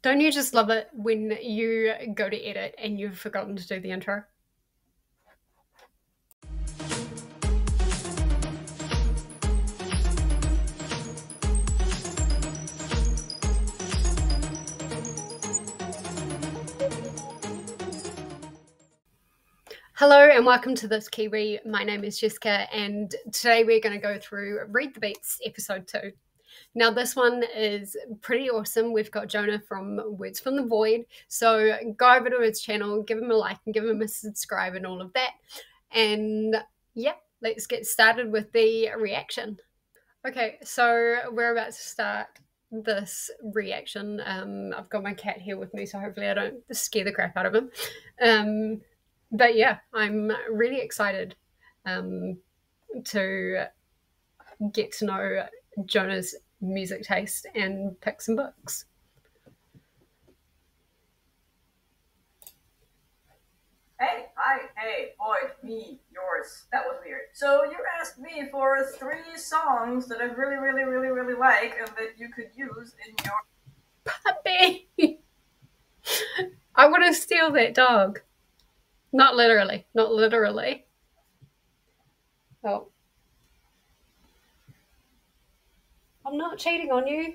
Don't you just love it when you go to edit and you've forgotten to do the intro? Hello and welcome to This Kiwi. My name is Jessica, and today we're going to go through Read the Beats episode 2. Now, this one is pretty awesome. We've got Jona from Words from the Void. So go over to his channel, give him a like and give him a subscribe and all of that. And yeah, let's get started with the reaction. Okay, so we're about to start this reaction. I've got my cat here with me, so hopefully I don't scare the crap out of him. But yeah, I'm really excited to get to know Jona's music taste and pick some books. Hey, Void, me, yours. That was weird. So you asked me for 3 songs that I really like and that you could use in your puppy. I want to steal that dog. Not literally. Not literally. Oh. I'm not cheating on you.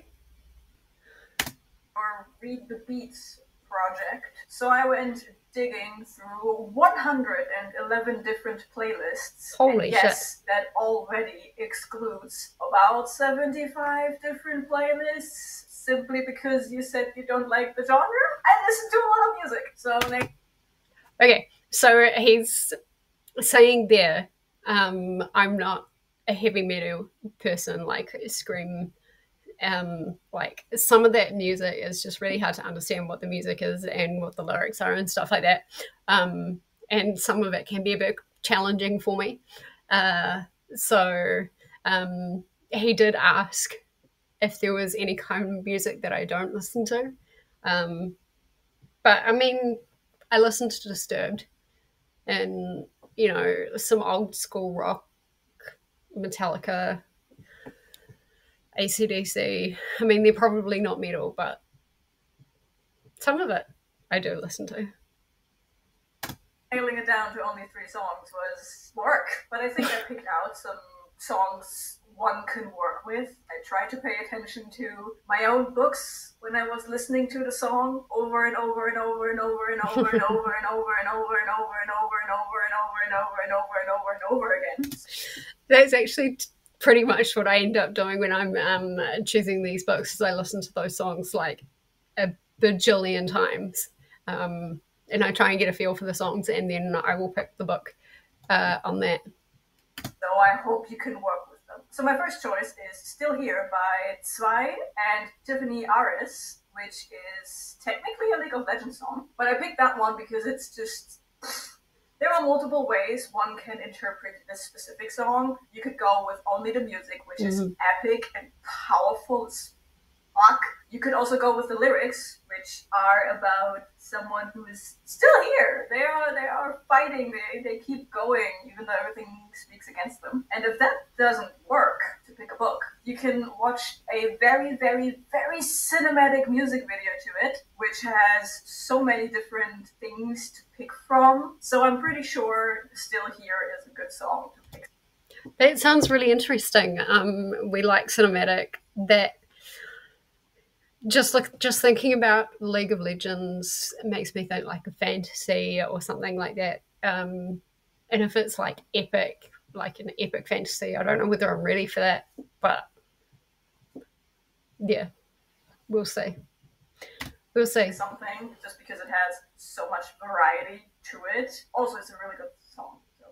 Or Read the Beats project. So I went digging through 111 different playlists. Holy and yes, shit. that already excludes about 75 different playlists simply because you said you don't like the genre. I listen to a lot of music. So okay, so he's saying there, I'm not a heavy metal person, like scream. Like some of that music is just really hard to understand what the music is and what the lyrics are and stuff like that. And some of it can be a bit challenging for me. So he did ask if there was any kind of music that I don't listen to. But I mean, I listen to Disturbed and, you know, some old school rock, Metallica, AC/DC. I mean, they're probably not metal, but some of it I do listen to. nailing it down to only 3 songs was work, but I think I picked out some songs one can work with. I tried to pay attention to my own books when I was listening to the song over and over and over and over and over and over and over and over and over and over and over and over and over and over and over and over again. That's actually pretty much what I end up doing when I'm choosing these books, is I listen to those songs like a bajillion times. And I try and get a feel for the songs, and then I will pick the book on that. So I hope you can work with them. So my first choice is Still Here by Zwei and Tiffany Aris, which is technically a League of Legends song. But I picked that one because it's just... There are multiple ways one can interpret this specific song. You could go with only the music, which is epic and powerful as fuck. You could also go with the lyrics, which are about someone who is still here. They are fighting. They keep going, even though everything speaks against them. And if that doesn't work to pick a book, you can watch a very cinematic music video to it, which has so many different things to pick from. So I'm pretty sure Still Here is a good song to pick. That sounds really interesting. We like cinematic. That just thinking about League of Legends makes me think like a fantasy or something like that. And if it's like epic, like an epic fantasy, I don't know whether I'm ready for that, but yeah, we'll see. We'll see. Something just because it has so much variety to it. Also, it's a really good song. So.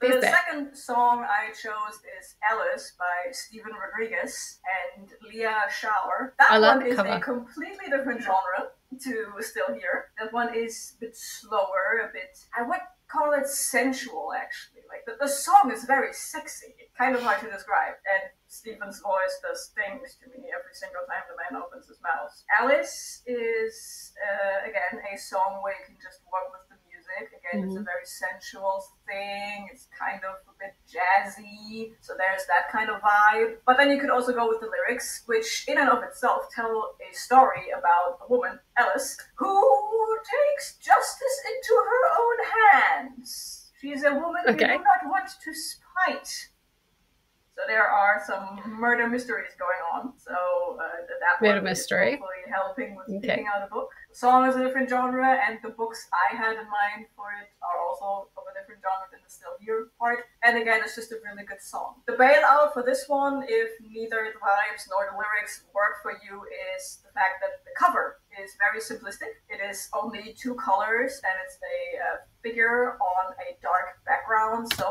The second song I chose is Alice by Steven Rodriguez and Leah Shower. That one is a completely different genre to Still Here. That one is a bit slower, a bit, I would call it sensual actually. Like the song is very sexy, kind of hard to describe. And Steven's voice does things to me every single time the man opens his mouth. Alice is, again, a song where you can just work with the music. music. Again, it's a very sensual thing. It's kind of a bit jazzy, so there's that kind of vibe. But then you could also go with the lyrics, which in and of itself tell a story about a woman, Alice, who takes justice into her own hands. She's a woman we do not want to spite. So there are some murder mysteries going on. So that murder one is mystery. hopefully helping with picking out a book. The song is a different genre, and the books I had in mind for it are also of a different genre than the Still Here part. And again, it's just a really good song. The bailout for this one, if neither the vibes nor the lyrics work for you, is the fact that the cover is very simplistic. It is only 2 colors, and it's a figure on a dark background. So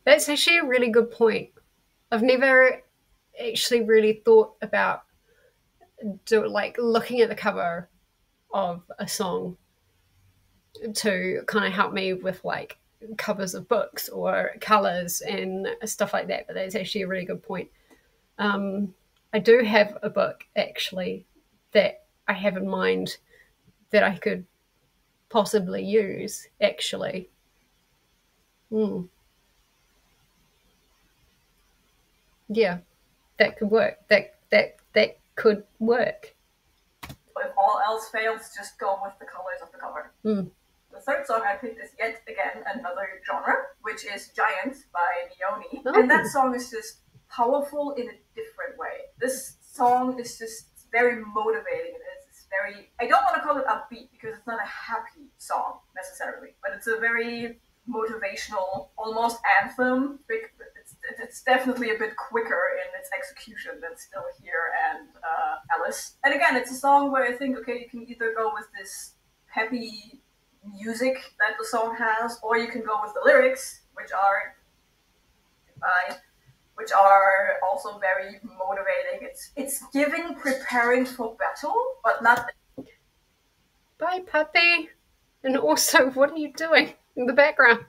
that's actually a really good point. I've never actually really thought about looking at the cover of a song to kind of help me with like covers of books or colors and stuff like that. But that's actually a really good point. I do have a book actually that I have in mind that I could possibly use actually. Yeah, that could work. That could work. If all else fails, just go with the colors of the cover. The third song I picked is yet again another genre, which is Giant by Joni. And that song is just powerful in a different way. This song is just very motivating. It's very, I don't want to call it upbeat because it's not a happy song necessarily, but it's a very motivational, almost anthem. It's definitely a bit quicker in its execution than Still Here and Alice. And again, it's a song where I think, okay, you can either go with this peppy music that the song has, or you can go with the lyrics, which are also very motivating. It's giving preparing for battle, but not. Bye, puppy. And also, what are you doing in the background?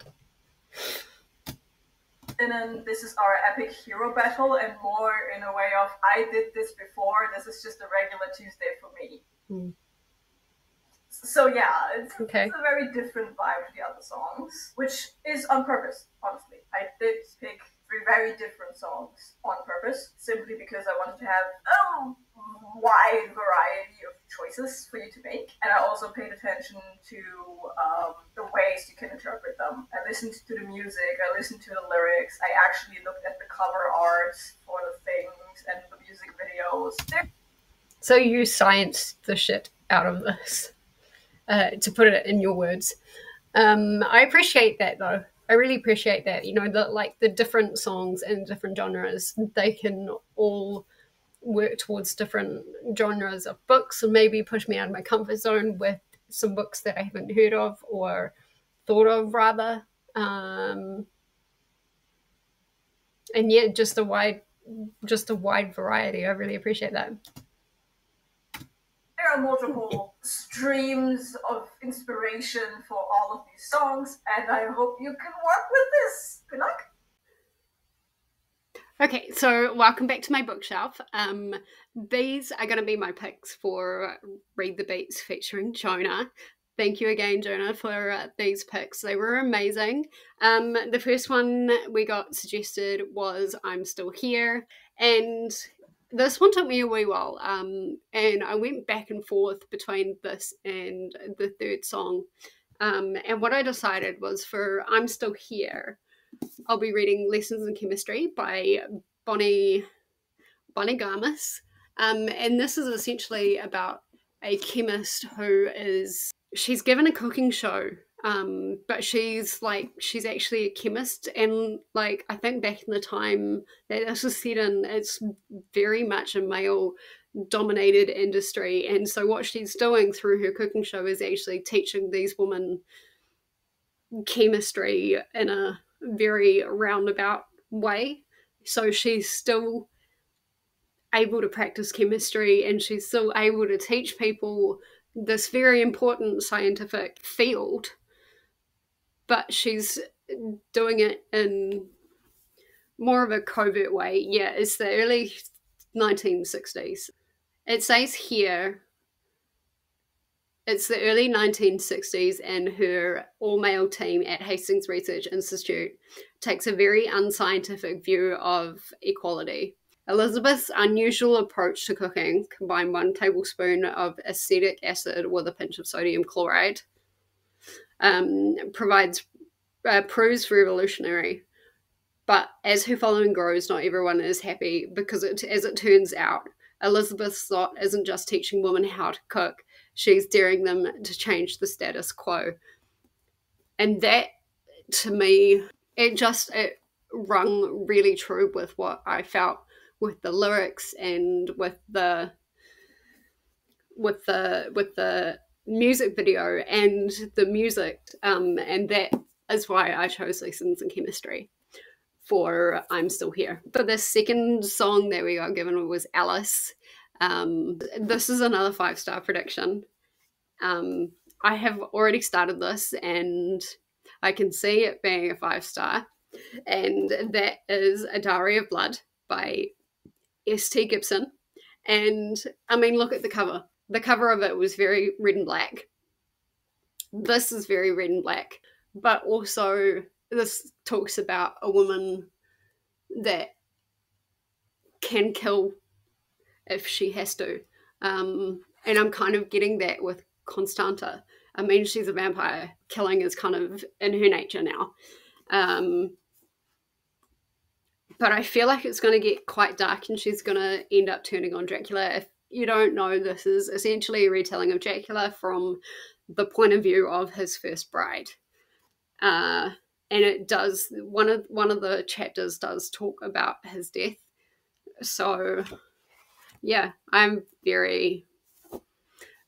And then this is our epic hero battle, and more in a way of I did this before. This is just a regular Tuesday for me. So yeah, it's a very different vibe to the other songs, which is on purpose, honestly. I did pick 3 very different songs on purpose, simply because I wanted to have a wide variety of choices for you to make. And I also paid attention to the ways you can interpret them. I listened to the music, I listened to the lyrics, I actually looked at the cover art for the things and the music videos. So you scienced the shit out of this. To put it in your words. I appreciate that though. I really appreciate that. You know, the different songs and different genres, they can all work towards different genres of books and maybe push me out of my comfort zone with some books that I haven't heard of or thought of rather. And yeah, just a wide variety. I really appreciate that. There are multiple streams of inspiration for all of these songs, and I hope you can work with this. Good luck. Okay, so welcome back to my bookshelf. These are going to be my picks for Read the Beats featuring Jona. Thank you again, Jona, for these picks. They were amazing. The first one we got suggested was I'm Still Here, and this one took me a wee while, and I went back and forth between this and the third song. And what I decided was for I'm Still Here, I'll be reading Lessons in Chemistry by Bonnie Garmis. And this is essentially about a chemist she's given a cooking show, but she's actually a chemist, and like I think back in the time that this was set in, it's very much a male dominated industry, and so what she's doing through her cooking show is actually teaching these women chemistry in a very roundabout way. So she's still able to practice chemistry, and she's still able to teach people this very important scientific field, but she's doing it in more of a covert way. Yeah, it's the early 1960s. It says here It's the early 1960s, and her all-male team at Hastings Research Institute takes a very unscientific view of equality. Elizabeth's unusual approach to cooking, combine 1 tablespoon of acetic acid with a pinch of sodium chloride, proves revolutionary. But as her following grows, not everyone is happy because, as it turns out, Elizabeth's thought isn't just teaching women how to cook, she's daring them to change the status quo. And that, to me, it rung really true with what I felt with the lyrics and with the music video and the music, and that is why I chose Lessons in Chemistry for I'm Still Here. But the second song that we got given was Alice. This is another 5-star prediction. I have already started this and I can see it being a 5-star, and that is A Diary of Blood by S.T. Gibson. And I mean, look at the cover. The cover of it was very red and black. This is very red and black, but also this talks about a woman that can kill if she has to. And I'm kind of getting that with Constanta. I mean, she's a vampire. Killing is kind of in her nature now. But I feel like it's going to get quite dark and she's going to end up turning on Dracula. If you don't know, this is essentially a retelling of Dracula from the point of view of his first bride. And it does, one of the chapters does talk about his death. So yeah, I'm very,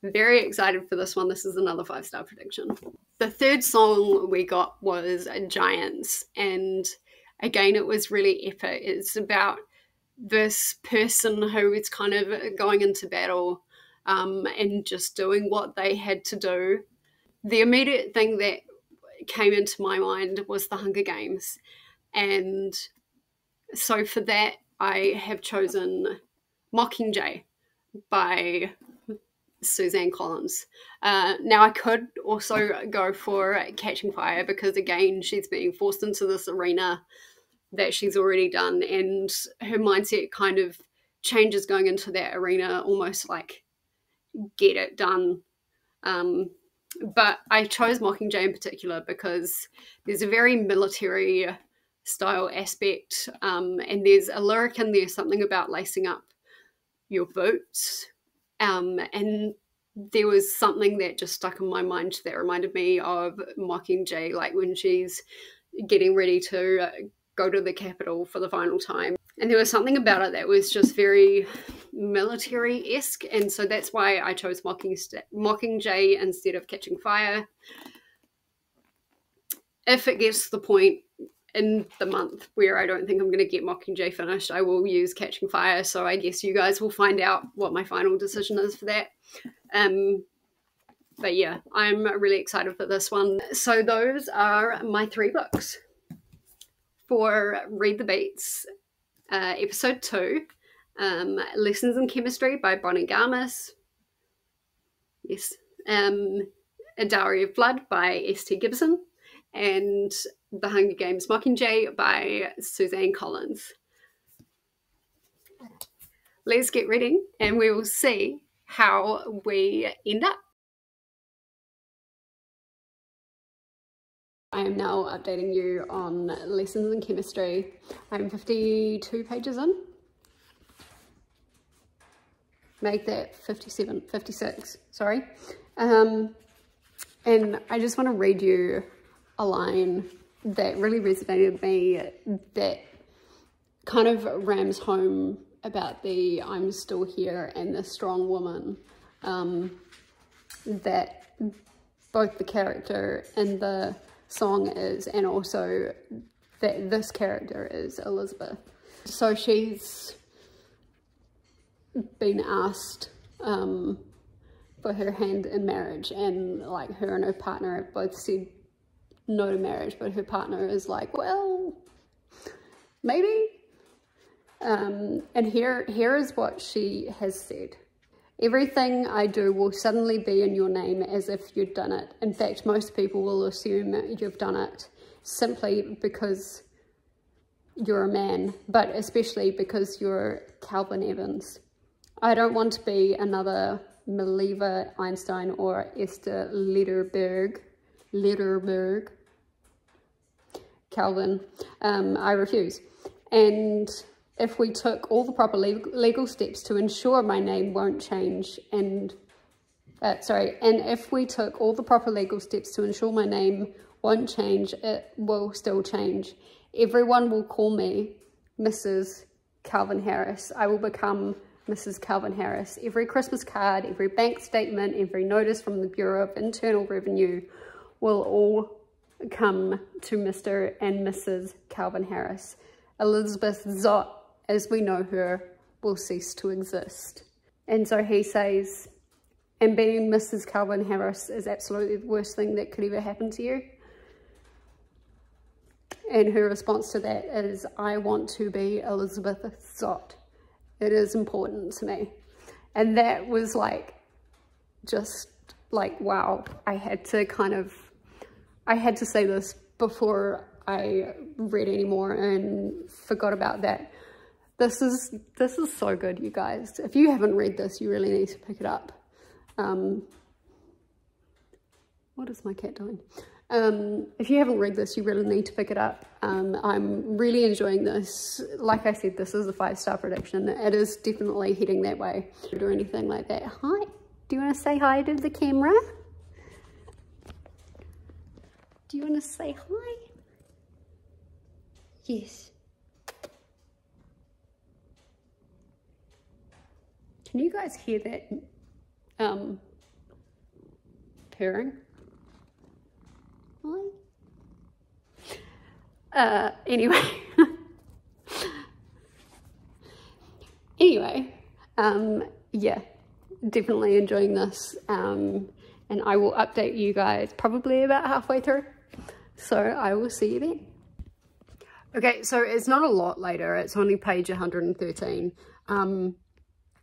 very excited for this one. This is another 5-star prediction. The third song we got was Giants, and again, it was really epic. It's about this person who is kind of going into battle and just doing what they had to do. The immediate thing that came into my mind was the Hunger Games. And so for that, I have chosen Mockingjay by Suzanne Collins. Now, I could also go for Catching Fire because, again, she's being forced into this arena that she's already done, and her mindset kind of changes going into that arena, almost like get it done. But I chose Mockingjay in particular because there's a very military style aspect, and there's a lyric in there, something about lacing up your boots, and there was something that just stuck in my mind that reminded me of Mockingjay, like when she's getting ready to go to the capital for the final time. And there was something about it that was just very military-esque, and so that's why I chose Mockingjay instead of Catching Fire. If it gets to the point in the month where I don't think I'm going to get Mockingjay finished, I will use Catching Fire, so I guess you guys will find out what my final decision is for that. But yeah, I'm really excited for this one. So those are my 3 books for Read the Beats, episode 2, Lessons in Chemistry by Bonnie Garmis, yes, A Diary of Blood by S.T. Gibson, and The Hunger Games Mockingjay by Suzanne Collins. Let's get ready and we will see how we end up. I am now updating you on Lessons in Chemistry. I'm 52 pages in. Make that 56, sorry. And I just want to read you a line that really resonated with me, that kind of rams home about the I'm still here and the strong woman that both the character and the song is, and also that this character is Elizabeth. So she's been asked for her hand in marriage, and like her and her partner have both said no to marriage, but her partner is like, well, maybe. And here is what she has said. Everything I do will suddenly be in your name as if you'd done it. In fact, most people will assume you've done it simply because you're a man, but especially because you're Calvin Evans. I don't want to be another Mileva Einstein or Esther Lederberg. Calvin, I refuse. And if we took all the proper legal steps to ensure my name won't change, and if we took all the proper legal steps to ensure my name won't change, it will still change. Everyone will call me Mrs. Calvin Harris. I will become Mrs. Calvin Harris. Every Christmas card, every bank statement, every notice from the Bureau of Internal Revenue will all come to Mr. and Mrs. Calvin Harris. Elizabeth Zott, as we know her, will cease to exist. And so he says, and being Mrs. Calvin Harris is absolutely the worst thing that could ever happen to you. And her response to that is, I want to be Elizabeth Zott. It is important to me. And that was like, just like, wow. I had to say this before I read anymore and forgot about that. This is so good, you guys. If you haven't read this, you really need to pick it up. What is my cat doing? If you haven't read this, you really need to pick it up. I'm really enjoying this. Like I said, this is a 5-star prediction. It is definitely heading that way. Or anything like that. Hi. Do you want to say hi to the camera? Do you want to say hi? Yes. Can you guys hear that purring? Hi. Anyway. Yeah, definitely enjoying this. And I will update you guys probably about halfway through. So I will see you then. Okay, so it's not a lot later. It's only page 113.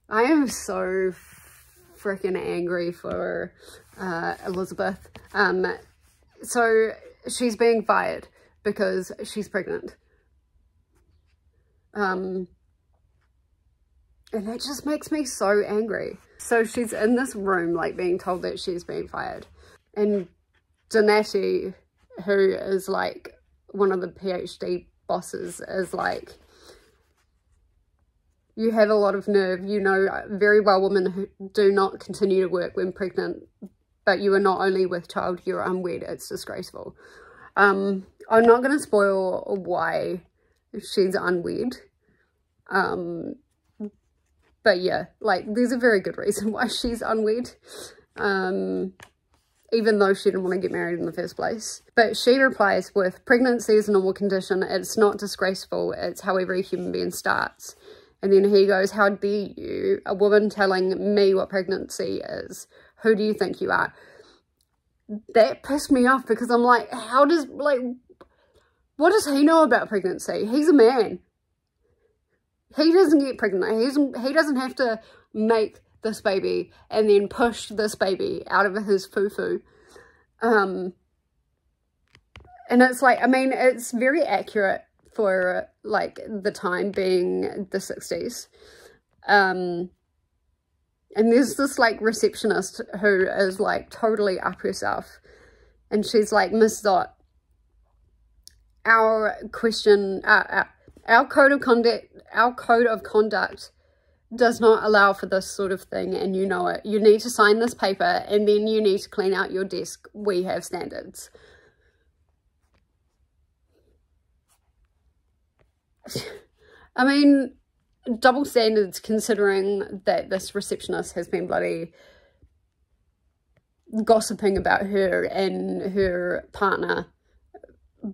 I am so freaking angry for Elizabeth. So she's being fired because she's pregnant. And that just makes me so angry. So she's in this room, like, being told that she's being fired. And Donati, who is, like, one of the PhD bosses, is like, you have a lot of nerve. You know very well women who do not continue to work when pregnant, but you are not only with child, you're unwed. It's disgraceful. I'm not going to spoil why she's unwed. But yeah, like, there's a very good reason why she's unwed. Even though she didn't want to get married in the first place. But she replies with, pregnancy is a normal condition. It's not disgraceful. It's how every human being starts. And then he goes, how dare you, a woman telling me what pregnancy is? Who do you think you are? That pissed me off because I'm like, what does he know about pregnancy? He's a man. He doesn't get pregnant. He doesn't have to make this baby and then push this baby out of his foo-foo. And it's like, I mean, it's very accurate for, like, the time being the 60s. And there's this, like, receptionist who is, like, totally up herself. And she's like, Miss Zott, our code of conduct does not allow for this sort of thing, and you know it. You need to sign this paper, and then you need to clean out your desk. We have standards. I mean, double standards, considering that this receptionist has been bloody gossiping about her and her partner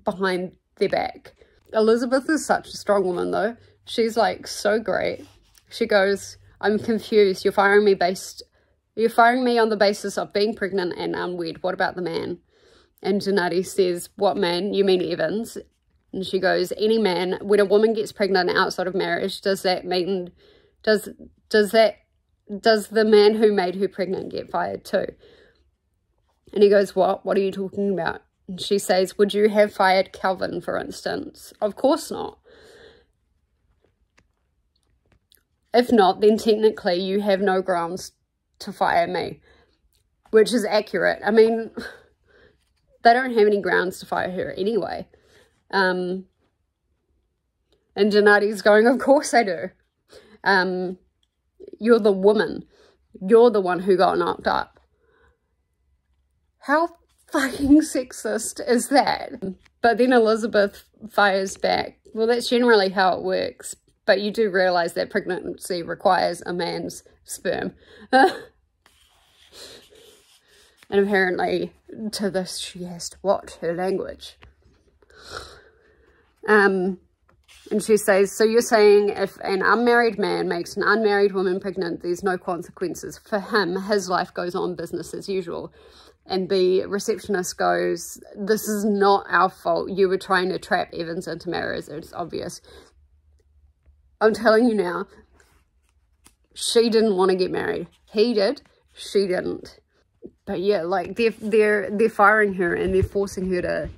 behind their back. Elizabeth is such a strong woman, though. She's, like, so great. She goes, I'm confused. You're firing me on the basis of being pregnant and unwed. What about the man? And Donati says, what man? You mean Evans? And she goes, any man. When a woman gets pregnant outside of marriage, does that does the man who made her pregnant get fired too? And he goes, what? What are you talking about? And she says, would you have fired Calvin, for instance? Of course not. If not, then technically you have no grounds to fire me, which is accurate. I mean, they don't have any grounds to fire her anyway. And Janati's going, of course I do. You're the woman. You're the one who got knocked up. How fucking sexist is that? But then Elizabeth fires back, well, that's generally how it works. But you do realise that pregnancy requires a man's sperm. And apparently to this she has to watch her language. And she says, so you're saying if an unmarried man makes an unmarried woman pregnant, there's no consequences. For him, his life goes on business as usual. And the receptionist goes, this is not our fault. You were trying to trap Evans into marriage. It's obvious. I'm telling you now, she didn't want to get married. He did. She didn't. But yeah, like they're firing her and they're forcing her to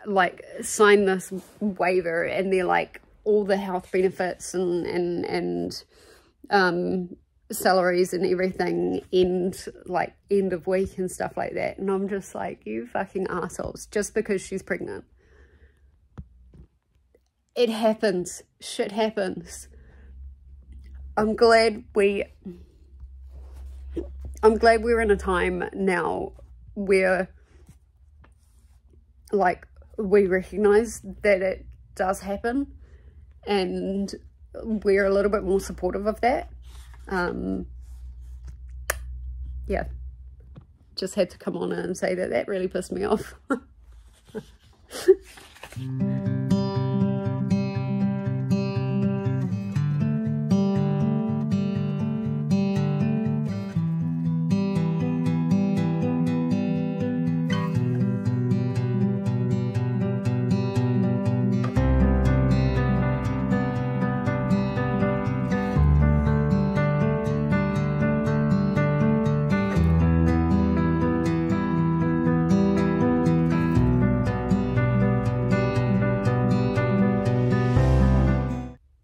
like sign this waiver, and they're like all the health benefits and salaries and everything end of week and stuff like that. And I'm just like, you fucking assholes, just because she's pregnant. It happens. Shit happens. I'm glad we're in a time now where like we recognize that it does happen, and we're a little bit more supportive of that. Yeah, just had to come on and say that really pissed me off.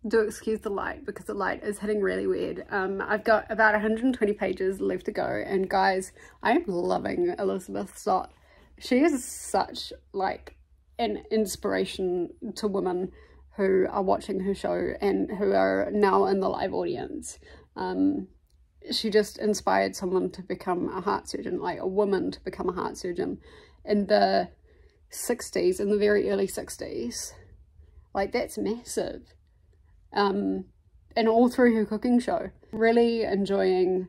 Do excuse the light because the light is hitting really weird. I've got about 120 pages left to go, and guys, I am loving Elizabeth Stott. She is such like an inspiration to women who are watching her show and who are now in the live audience. She just inspired someone to become a heart surgeon, like a woman to become a heart surgeon in the 60s, in the very early 60s. Like, that's massive. And all through her cooking show. Really enjoying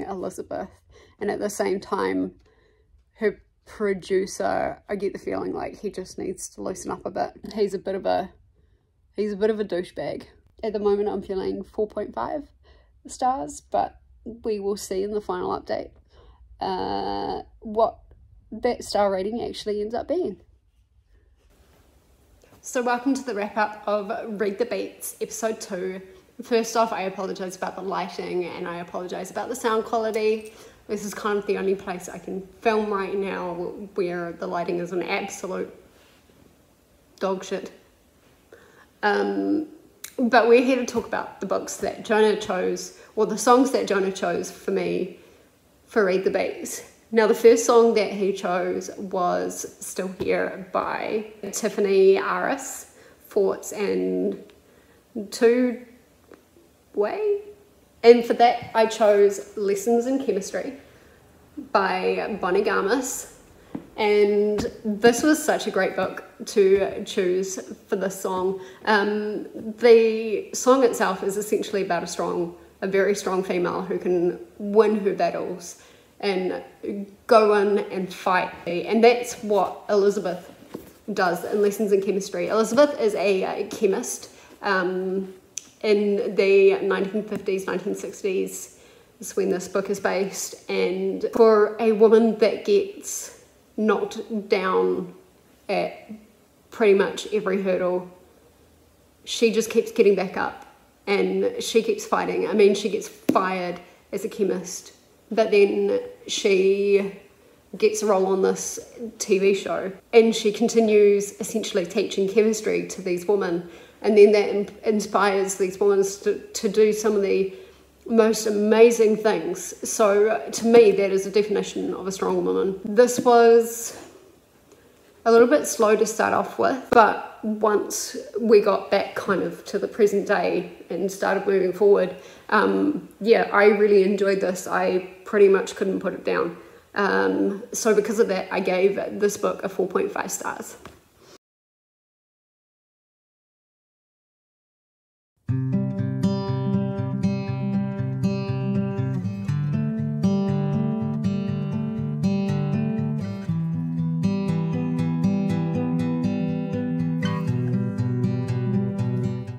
Elizabeth, and at the same time her producer, I get the feeling like he just needs to loosen up a bit. He's a bit of a douchebag. At the moment I'm feeling 4.5 stars, but we will see in the final update what that star rating actually ends up being. So welcome to the wrap up of Read the Beats episode 2. First off, I apologise about the lighting and I apologise about the sound quality. This is kind of the only place I can film right now where the lighting is an absolute dog shit. But we're here to talk about the books that Jona chose, or the songs that Jona chose for me for Read the Beats. Now, the first song that he chose was Still Here by Tiffany Aris, Forts and Two Way. And for that, I chose Lessons in Chemistry by Bonnie Garmis. And this was such a great book to choose for this song. The song itself is essentially about a very strong female who can win her battles and go in and fight. And that's what Elizabeth does in Lessons in Chemistry. Elizabeth is a chemist in the 1950s, 1960s is when this book is based. And for a woman that gets knocked down at pretty much every hurdle she just keeps getting back up and she keeps fighting. I mean, she gets fired as a chemist, but then she gets a role on this TV show and she continues essentially teaching chemistry to these women, and then that inspires these women to do some of the most amazing things. So to me, that is a definition of a strong woman. This was a little bit slow to start off with, but once we got back kind of to the present day and started moving forward, yeah, I really enjoyed this. I pretty much couldn't put it down. So because of that, I gave this book a 4.5 stars.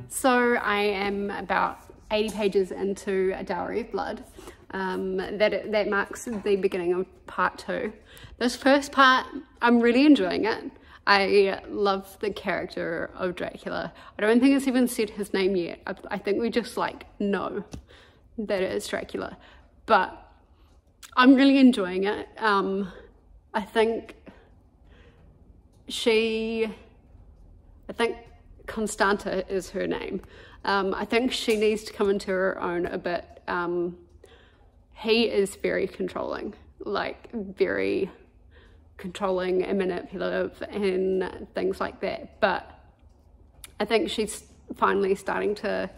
So I am about 80 pages into A Dowry of Blood. That marks the beginning of part 2. This first part, I'm really enjoying it. I love the character of Dracula. I don't think it's even said his name yet. I think we just like know that it is Dracula. But I'm really enjoying it. I think Constanta is her name. I think she needs to come into her own a bit. He is very controlling, like very controlling and manipulative and things like that. But I think she's finally starting to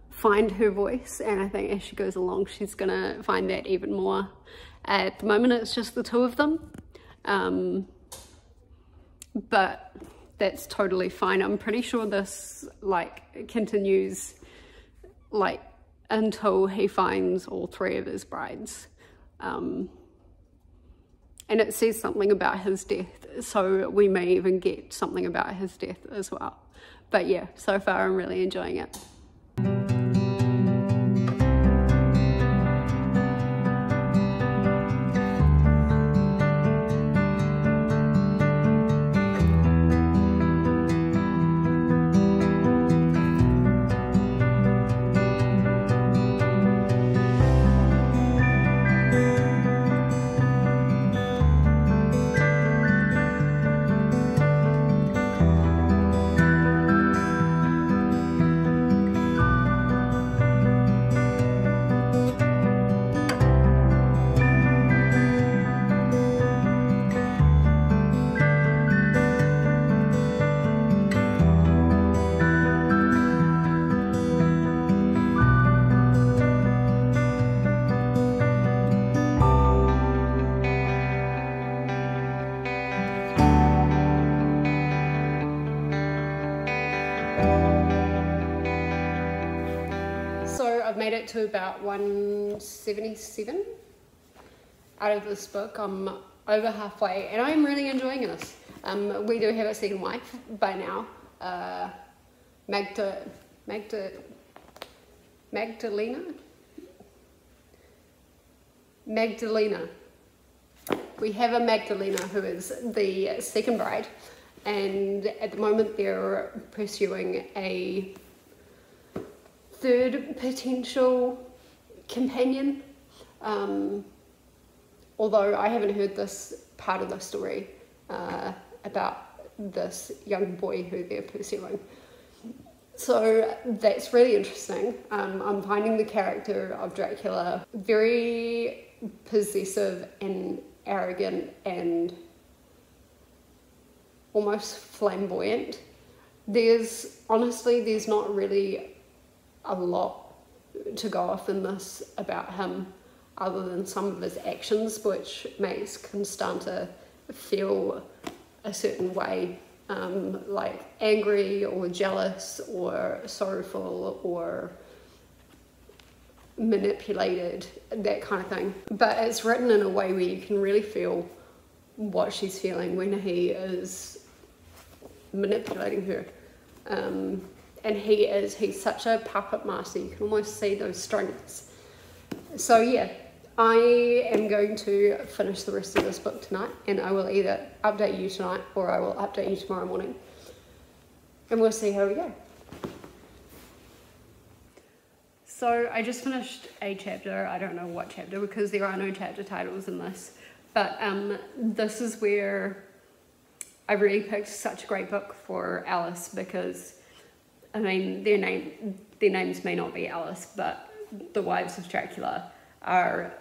find her voice, and I think as she goes along, she's gonna find that even more. At the moment, it's just the two of them. But that's totally fine. I'm pretty sure this like continues like until he finds all 3 of his brides. And it says something about his death, so we may even get something about his death as well. But yeah, so far I'm really enjoying it. I've made it to about 177 out of this book. I'm over halfway and I'm really enjoying this. We do have a second wife by now, Magdalena. We have a Magdalena who is the second bride, and at the moment they're pursuing a third potential companion, although I haven't heard this part of the story about this young boy who they're pursuing. So that's really interesting. I'm finding the character of Dracula very possessive and arrogant and almost flamboyant. There's not really a lot to go off in this about him other than some of his actions, which makes Constanta feel a certain way, like angry or jealous or sorrowful or manipulated, that kind of thing. But it's written in a way where you can really feel what she's feeling when he is manipulating her. And he's such a puppet master, you can almost see those strings. So yeah, I am going to finish the rest of this book tonight, and I will either update you tonight or I will update you tomorrow morning. And we'll see how we go. So I just finished a chapter. I don't know what chapter because there are no chapter titles in this. But this is where I really picked such a great book for Alice because, I mean, their names may not be Alice, but the wives of Dracula are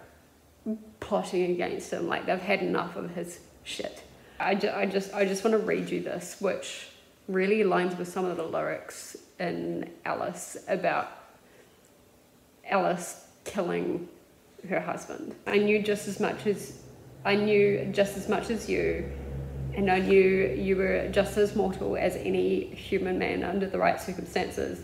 plotting against him. Like, they've had enough of his shit. I just want to read you this, which really aligns with some of the lyrics in Alice about Alice killing her husband. I knew just as much as you, and I knew you were just as mortal as any human man under the right circumstances.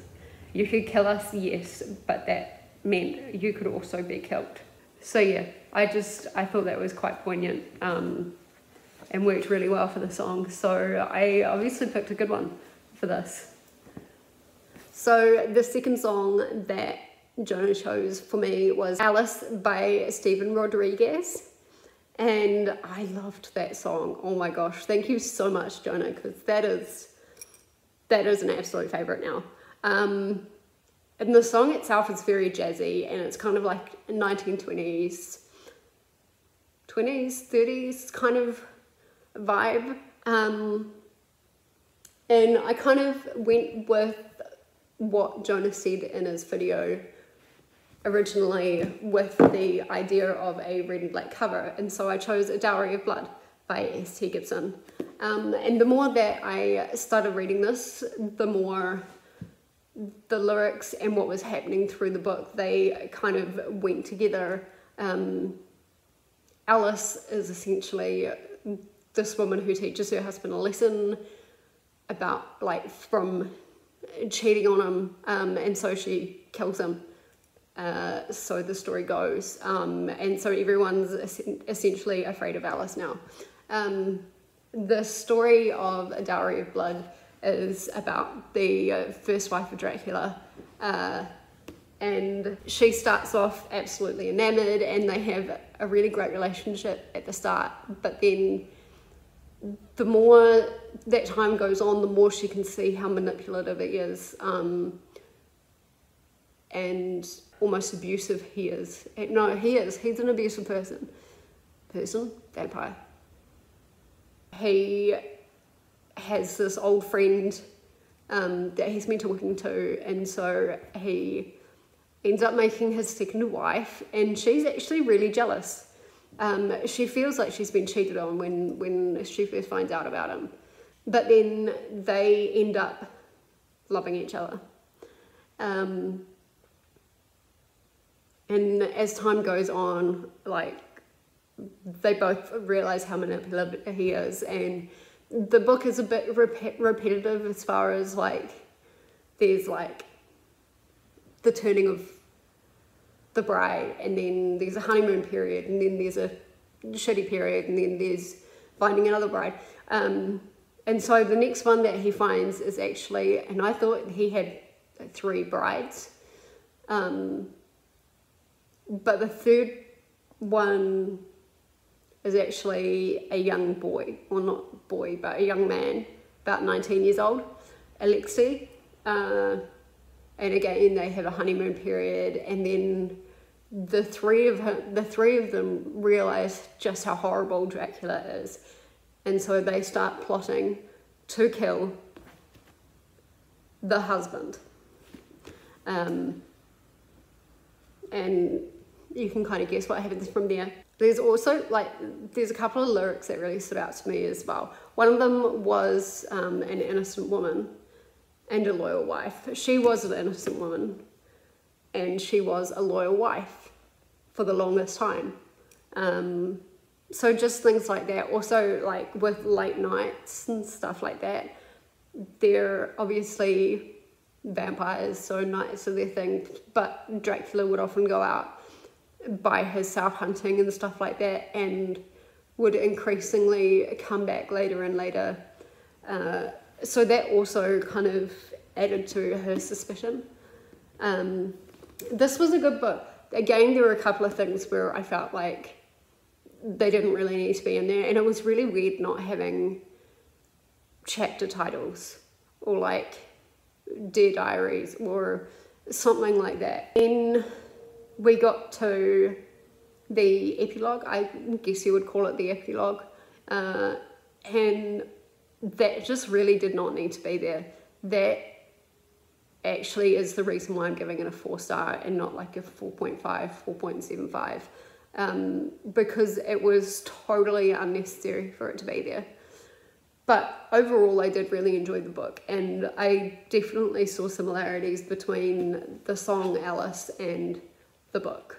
You could kill us, yes, but that meant you could also be killed. So yeah, I thought that was quite poignant and worked really well for the song. So I obviously picked a good one for this. So the second song that Jona chose for me was Alice by Stephen Rodriguez. And I loved that song. Oh my gosh, thank you so much, Jona, because that is an absolute favourite now. And the song itself is very jazzy, and it's kind of like 1920s, 30s kind of vibe. And I kind of went with what Jona said in his video originally with the idea of a red and black cover, and so I chose A Dowry of Blood by S.T. Gibson. And the more that I started reading this, the more the lyrics and what was happening through the book, they kind of went together. Alice is essentially this woman who teaches her husband a lesson about, like, from cheating on him, and so she kills him. So the story goes, and so everyone's essentially afraid of Alice now. The story of A Dowry of Blood is about the first wife of Dracula, and she starts off absolutely enamored, and they have a really great relationship at the start, but then the more that time goes on, the more she can see how manipulative he is, and almost abusive he is. No, he's an abusive vampire. He has this old friend that he's been talking to, and so he ends up making his second wife, and she's actually really jealous. She feels like she's been cheated on when she first finds out about him, but then they end up loving each other. And as time goes on, like, they both realize how manipulative he is, and the book is a bit repetitive as far as, like, there's, like, the turning of the bride, and then there's a honeymoon period, and then there's a shitty period, and then there's finding another bride. And so the next one that he finds is actually, and I thought he had 3 brides, but the third one is actually a young boy, well, not boy, but a young man, about 19 years old, Alexei. And again, they have a honeymoon period, and then the three of them realize just how horrible Dracula is, and so they start plotting to kill the husband. And you can kind of guess what happens from there. There's also, like, there's a couple of lyrics that really stood out to me as well. One of them was an innocent woman and a loyal wife. She was an innocent woman and she was a loyal wife for the longest time. So just things like that. Also, like, with late nights and stuff like that, they're obviously vampires, so nights are their thing, but Dracula would often go out by herself hunting and stuff like that, and would increasingly come back later and later. So that also kind of added to her suspicion. This was a good book. Again, there were a couple of things where I felt like they didn't really need to be in there, and it was really weird not having chapter titles or, like, Dear Diaries or something like that. Then we got to the epilogue, I guess you would call it the epilogue, and that just really did not need to be there. That actually is the reason why I'm giving it a 4-star and not like a 4.5, 4.75, because it was totally unnecessary for it to be there. But overall, I did really enjoy the book, and I definitely saw similarities between the song Alice and the book.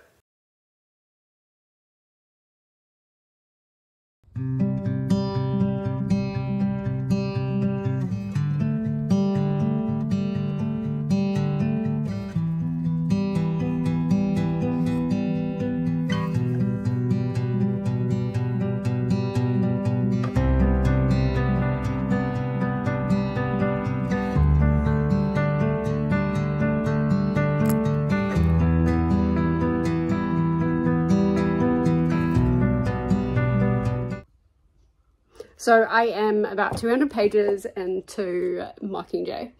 So I am about 200 pages into Mockingjay,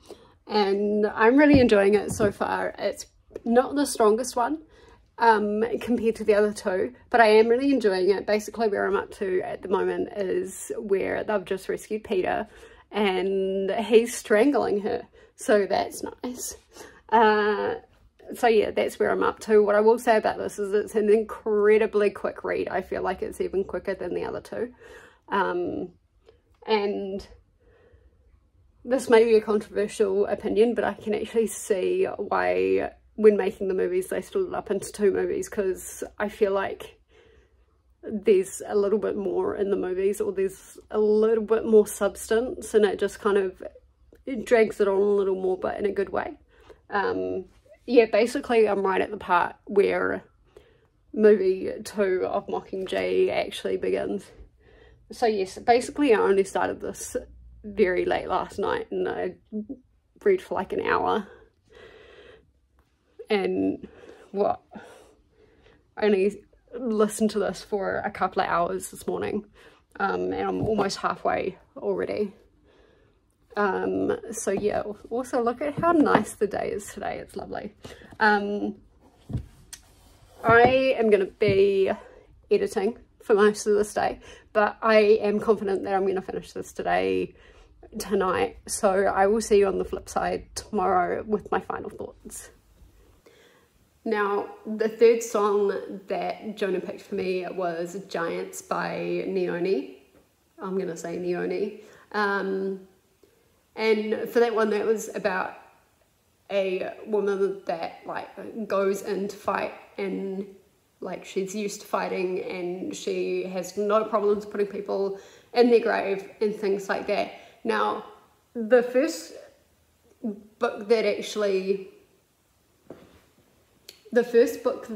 and I'm really enjoying it so far. It's not the strongest one compared to the other two, but I am really enjoying it. Basically where I'm up to at the moment is where they've just rescued Peter and he's strangling her, so that's nice. So yeah, that's where I'm up to. What I will say about this is it's an incredibly quick read. I feel like it's even quicker than the other two. And this may be a controversial opinion, but I can actually see why when making the movies they split it up into 2 movies, because I feel like there's a little bit more in the movies, or there's a little bit more substance, and it just kind of drags it on a little more, but in a good way. Yeah, basically I'm right at the part where movie 2 of Mockingjay actually begins. So yes, basically I only started this very late last night, and I read for like an hour, and what, I only listened to this for a couple of hours this morning, and I'm almost halfway already. So yeah, also look at how nice the day is today. It's lovely. I am going to be editing for most of this day, but I am confident that I'm going to finish this tonight, so I will see you on the flip side tomorrow with my final thoughts. Now, the third song that Jona picked for me was Giants by Neoni. I'm going to say Neoni. And for that one, that was about a woman that like goes in to fight, and like she's used to fighting, and she has no problems putting people in their grave and things like that. Now, the first book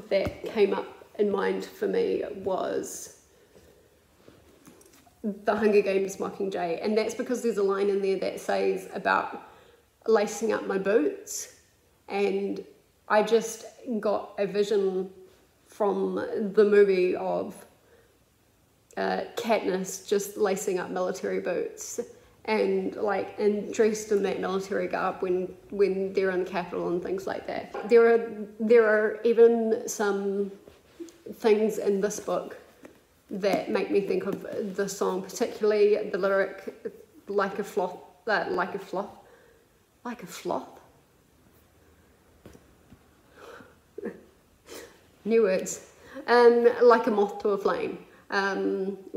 that came up in mind for me was The Hunger Games Mockingjay, and that's because there's a line in there that says about lacing up my boots, and I just got a vision from the movie of Katniss just lacing up military boots and dressed in that military garb when they're in the Capitol and things like that. There are even some things in this book that make me think of the song, particularly the lyric like a floth. New words. Like a moth to a flame,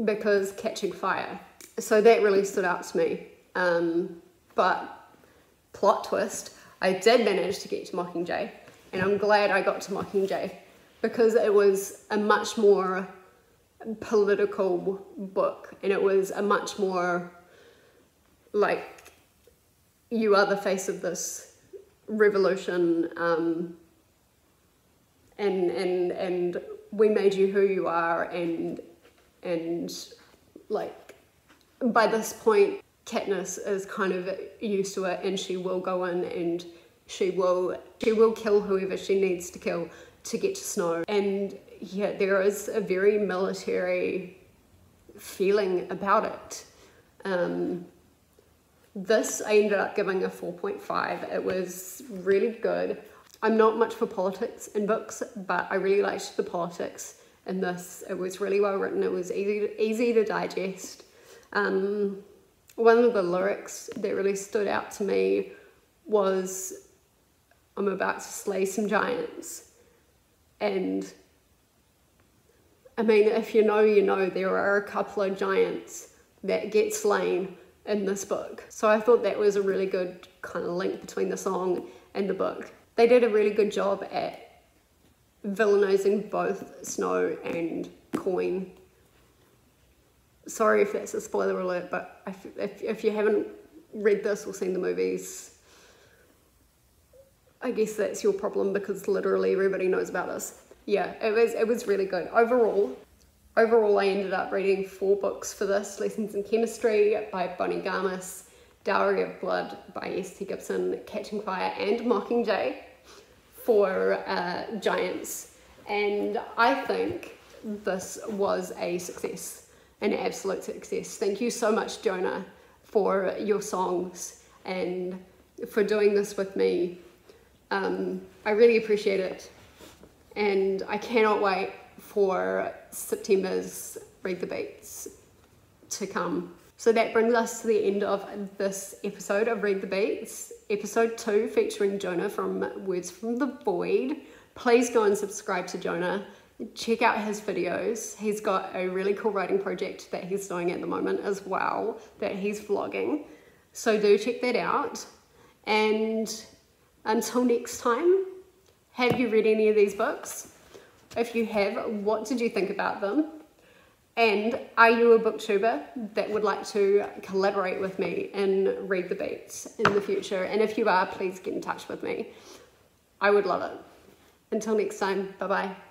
because catching fire. So that really stood out to me. But plot twist, I did manage to get to Mockingjay, and I'm glad I got to Mockingjay because it was a much more political book, and it was a much more like, you are the face of this revolution, and we made you who you are, and like by this point Katniss is kind of used to it, and she will go in and she will kill whoever she needs to kill to get to Snow. And yeah, there is a very military feeling about it. This I ended up giving a 4.5. It was really good. I'm not much for politics in books, but I really liked the politics in this. It was really well written. It was easy to digest. One of the lyrics that really stood out to me was, "I'm about to slay some giants." And I mean, if you know, you know, there are a couple of giants that get slain in this book. So I thought that was a really good kind of link between the song and the book. They did a really good job at villainizing both Snow and Coin. Sorry if that's a spoiler alert, but if you haven't read this or seen the movies, I guess that's your problem, because literally everybody knows about this. Yeah, it was really good. Overall, I ended up reading 4 books for this: Lessons in Chemistry by Bonnie Garmis, Dowry of Blood by S.T. Gibson, Catching Fire and Mockingjay for giants. And I think this was a success, an absolute success. Thank you so much, Jona, for your songs and for doing this with me. I really appreciate it, and I cannot wait for September's Read the Beats to come. So that brings us to the end of this episode of Read the Beats, episode 2, featuring Jona from Words from the Void. Please go and subscribe to Jona. Check out his videos. He's got a really cool writing project that he's doing at the moment as well, that he's vlogging. So do check that out. And until next time, have you read any of these books? If you have, what did you think about them? And are you a booktuber that would like to collaborate with me and Read the Beats in the future? And if you are, please get in touch with me. I would love it. Until next time, bye-bye.